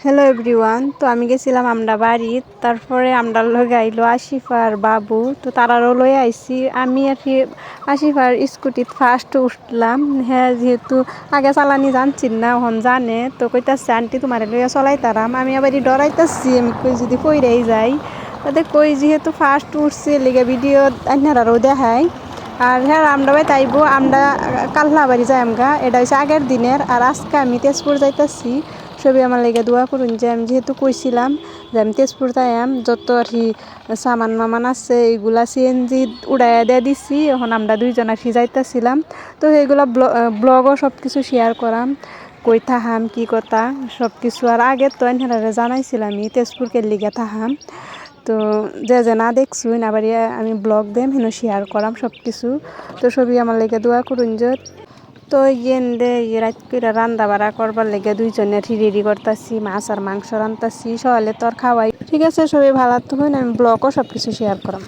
Hello everyone. তো আমি গেছিলাম আমরা বাড়িত, তারপরে আমরা লগে আইলো আসিফার বাবু। তো তারারও লয়ে আইছি। আমি আর কি আসিফার স্কুটিত ফার্স্ট উঠলাম। হ্যাঁ, যেহেতু আগে চালানি জানছি না, এখন জানে। তো কইতাছে আন্টি তোমার লইয়া চলাই তারাম। আমি আবার ডরাইতাছি, আমি কই যদি পইরাই যাই। তাতে কই যেহেতু ফার্স্ট উঠছি লিগে ভিডিও আইনারারও দেখাই। আর হ্যাঁ, আমরা তাইব আমরা কাল্লাবাড়ি যাই আমগা, এটা হচ্ছে আগের দিনের। আর আজকে আমি তেজপুর যাইতাছি। সবই আমার লেগে দোয়া করুন যে আমি যেহেতু কইছিলাম যে আমি তেজপুর যাইয়াম, যত আর কি সামান মামান আছে এইগুলা সিএনজি উড়াইয়া দিয়ে দিছি। এখন আমরা দুইজন আর কি যাইতেছিলাম। তো এইগুলা ব্লগও সব কিছু শেয়ার করাম, কই থাহাম কি কথা সব কিছু। আর আগে তো এনহারে জানাইছিলাম আমি তেজপুরকে লিগে থাহাম। তো যে না দেখছুন আবার আমি ব্লগ দেম হেন শেয়ার করাম সব কিছু। তো সবই আমার লেগে দোয়া করুন যে। তো দে রাত করে রান্না বাড়া করবার লেগে দুইজনে রেডি করতেছি, মাছ আর মাংস রান্তাছি। সকালে তো আর খাওয়াই। ঠিক আছে, সবাই ভালো থাকুন। আমি ব্লগও সব কিছু শেয়ার করাম।